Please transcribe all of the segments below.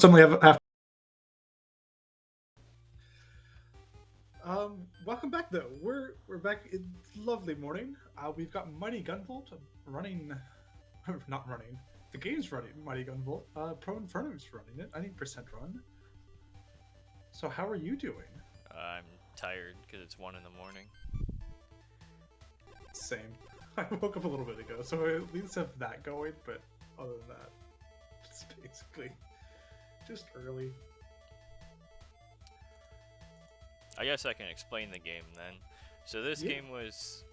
suddenly have welcome back though. We're back. It's lovely morning. We've got Mighty Gunvolt running, not running. The game's running Mighty Gunvolt. ProInfernape's running it. I need percent run. So how are you doing? I'm tired because it's 1 in the morning. Same. I woke up a little bit ago, so I at least have that going. But other than that, it's basically just early. I guess I can explain the game then. So this game was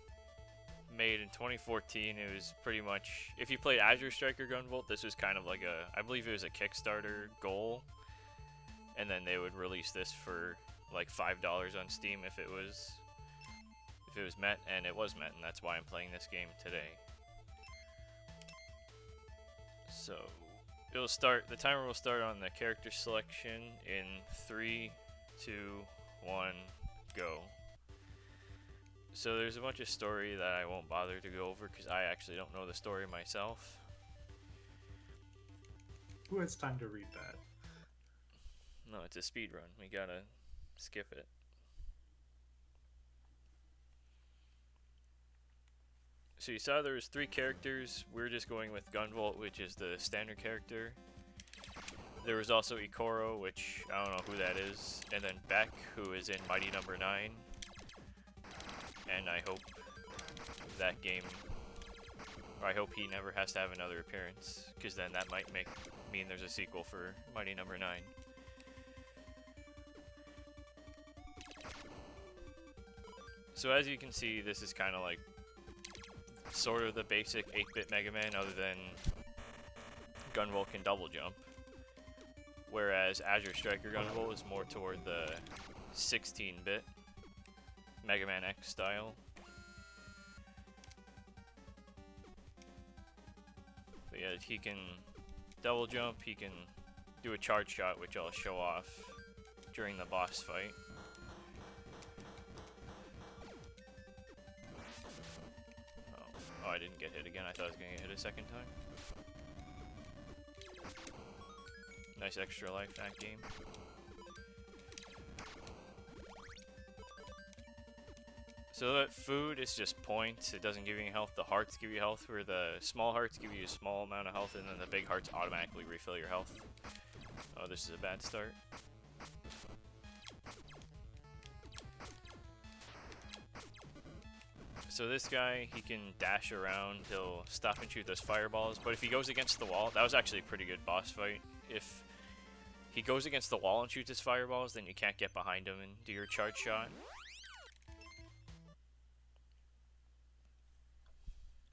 made in 2014. It was pretty much, if you played Azure Striker Gunvolt, this was kind of like I believe it was a Kickstarter goal. And then they would release this for like $5 on Steam if it was met, and it was met, and that's why I'm playing this game today. So the timer will start on the character selection in 3, 2, 1, go. So there's a bunch of story that I won't bother to go over because I actually don't know the story myself. Who has time to read that? No, it's a speed run. We gotta skip it. So you saw there was 3 characters. We're just going with Gunvolt, which is the standard character. There was also Ikoro, which I don't know who that is, and then Beck, who is in Mighty Number 9. And I hope that game, or I hope he never has to have another appearance, because then that might mean there's a sequel for Mighty Number 9. So as you can see, this is kind of like sort of the basic 8-bit Mega Man, other than Gunvolt can double jump. Whereas Azure Striker Gunvolt is more toward the 16-bit Mega Man X style. But yeah, he can double jump, he can do a charge shot, which I'll show off during the boss fight. Oh, I didn't get hit again. I thought I was going to get hit a second time. Nice extra life, that game. So that food is just points. It doesn't give you any health. The hearts give you health, where the small hearts give you a small amount of health, and then the big hearts automatically refill your health. Oh, this is a bad start. So this guy, he can dash around, he'll stop and shoot those fireballs, but if he goes against the wall, that was actually a pretty good boss fight. If he goes against the wall and shoots his fireballs, then you can't get behind him and do your charge shot.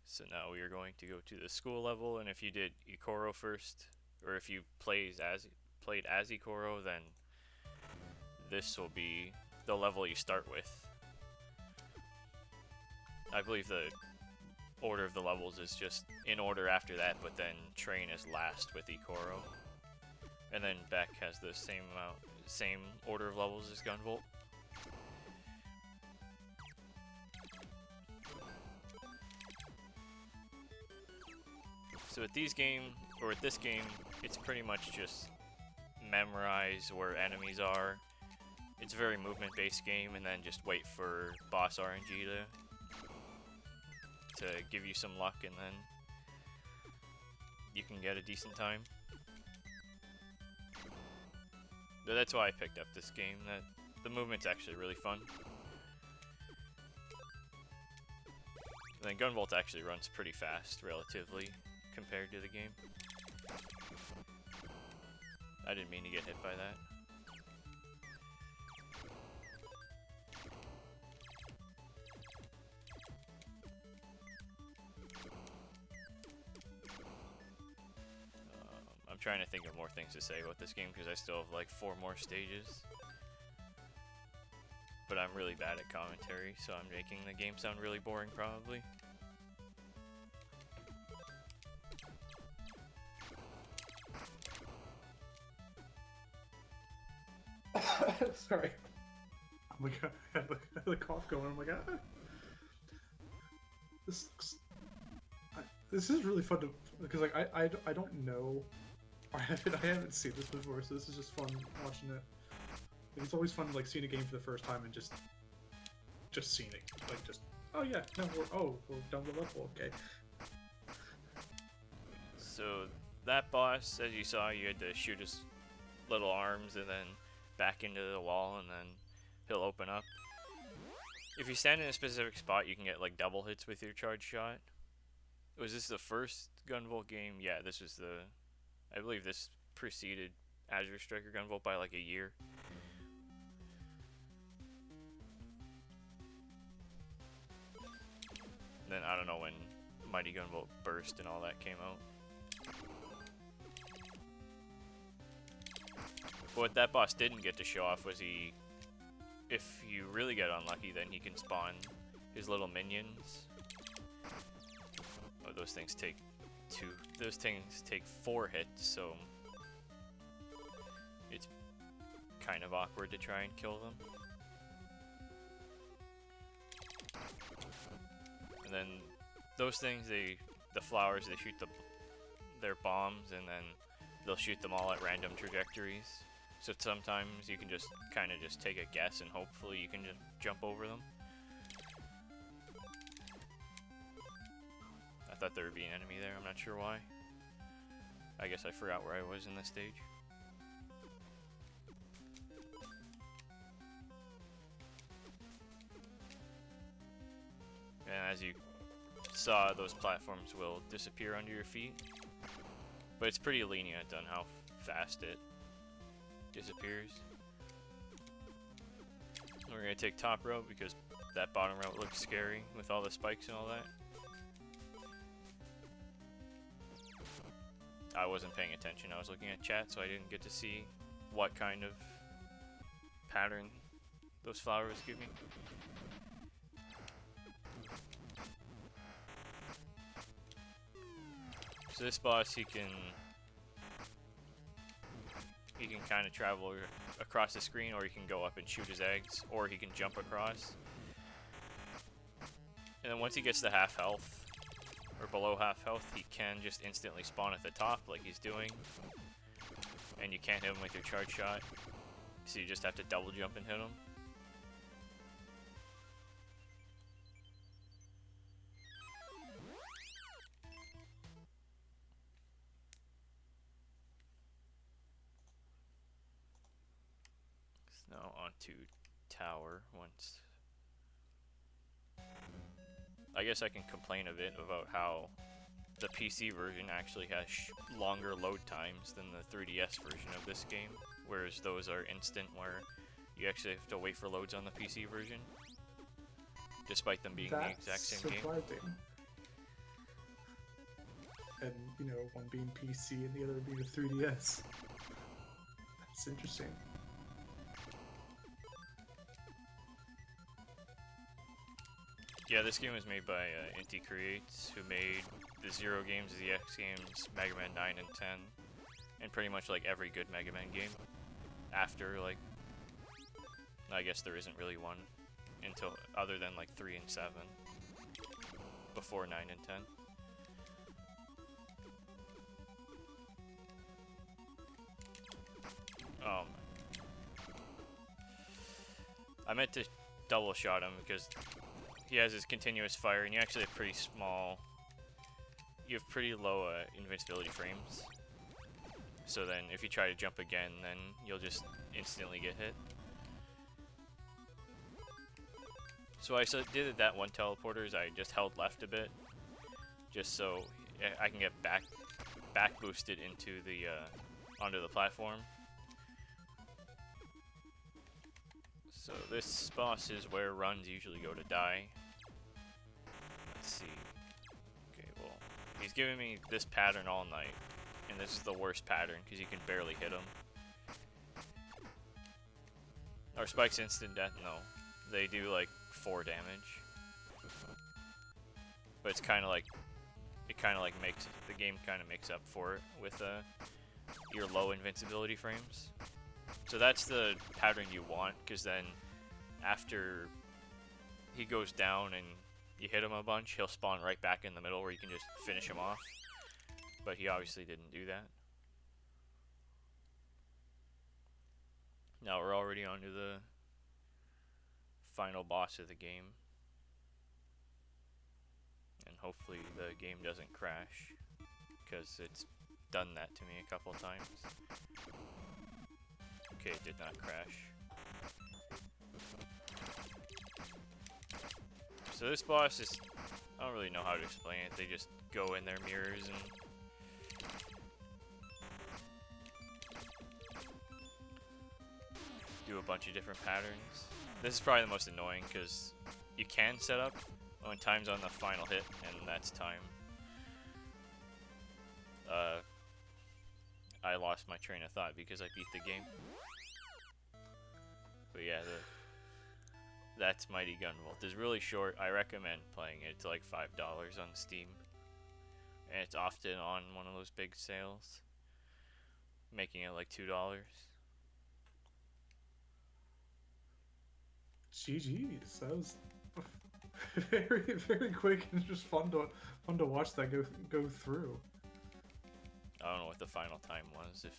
So now we are going to go to the school level, and if you did Ikoro first, or if you played as Ikoro, then this will be the level you start with. I believe the order of the levels is just in order after that, but then train is last with Ikoro. And then Beck has the same order of levels as Gunvolt. So with this game, it's pretty much just memorize where enemies are. It's a very movement-based game, and then just wait for boss RNG to give you some luck, and then you can get a decent time. But that's why I picked up this game. That the movement's actually really fun. And then Gunvolt actually runs pretty fast, relatively, compared to the game. I didn't mean to get hit by that. I'm trying to think of more things to say about this game because I still have like 4 more stages. But I'm really bad at commentary, so I'm making the game sound really boring probably. Sorry. Oh my god, I had the cough going. I'm like, ah. This is really fun to, because like I don't know I haven't seen this before, so this is just fun watching it. It's always fun like seeing a game for the first time and just seeing it, like just oh yeah, no, we're down the level, okay. So that boss, as you saw, you had to shoot his little arms and then back into the wall, and then he'll open up. If you stand in a specific spot, you can get like double hits with your charge shot. Was this the first Gunvolt game? Yeah, this was the. I believe this preceded Azure Striker Gunvolt by like a year. And then I don't know when Mighty Gunvolt Burst and all that came out. But what that boss didn't get to show off was if you really get unlucky, then he can spawn his little minions. Oh, those things take 4 hits, so it's kind of awkward to try and kill them. And then those things, the flowers, they shoot their bombs, and then they'll shoot them all at random trajectories. So sometimes you can just kind of just take a guess and hopefully you can just jump over them. I thought there would be an enemy there, I'm not sure why. I guess I forgot where I was in this stage. And as you saw, those platforms will disappear under your feet. But it's pretty lenient on how fast it disappears. We're going to take top row because that bottom row looks scary with all the spikes and all that. I wasn't paying attention, I was looking at chat, so I didn't get to see what kind of pattern those flowers give me. So this boss, he can kind of travel across the screen, or he can go up and shoot his eggs, or he can jump across. And then once he gets to half health, or below half health, he can just instantly spawn at the top like he's doing. And you can't hit him with your charge shot, so you just have to double jump and hit him. Now onto tower once. I guess I can complain a bit about how the PC version actually has longer load times than the 3DS version of this game, whereas those are instant where you actually have to wait for loads on the PC version, despite them being the exact same game. And, you know, one being PC and the other being a 3DS. That's interesting. Yeah, this game was made by Inti Creates, who made the Zero games, the X games, Mega Man 9 and 10, and pretty much like every good Mega Man game. After, like, I guess there isn't really one until other than like 3 and 7, before 9 and 10. I meant to double shot him because he has his continuous fire, and you actually have pretty small. You have pretty low invincibility frames. So then, if you try to jump again, then you'll just instantly get hit. So I did that one teleporter is I just held left a bit, just so I can get back boosted into the onto the platform. So this boss is where runs usually go to die. Let's see. Okay, well, he's giving me this pattern all night, and this is the worst pattern because you can barely hit him. Are spikes instant death? No, they do like 4 damage, but it's kind of like makes the game kind of makes up for it with your low invincibility frames. So that's the pattern you want, because then after he goes down and you hit him a bunch, he'll spawn right back in the middle where you can just finish him off. But he obviously didn't do that. Now we're already on to the final boss of the game. And hopefully the game doesn't crash, because it's done that to me a couple times. Okay, it did not crash. So this boss is, I don't really know how to explain it. They just go in their mirrors and do a bunch of different patterns. This is probably the most annoying because you can set up when time's on the final hit, and that's time. I lost my train of thought because I beat the game. But yeah, that's Mighty Gunvolt. It's really short. I recommend playing it. It's like $5 on Steam. And it's often on one of those big sales, making it like $2. GG's. That was very, very quick and just fun to watch that go through. I don't know what the final time was. If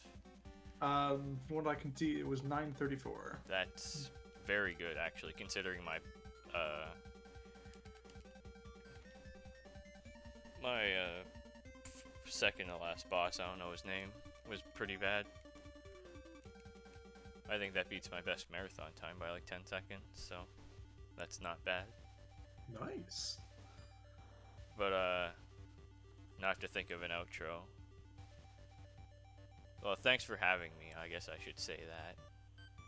From what I can see, it was 9:34. that's very good, actually, considering my second to last boss, I don't know his name, was pretty bad. I think that beats my best marathon time by like 10 seconds, so that's not bad. Nice. But now I have to think of an outro. Well, thanks for having me. I guess I should say that.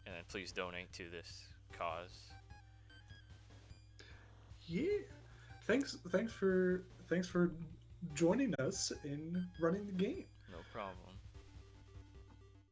And then please donate to this cause. Yeah. Thanks for joining us in running the game. No problem.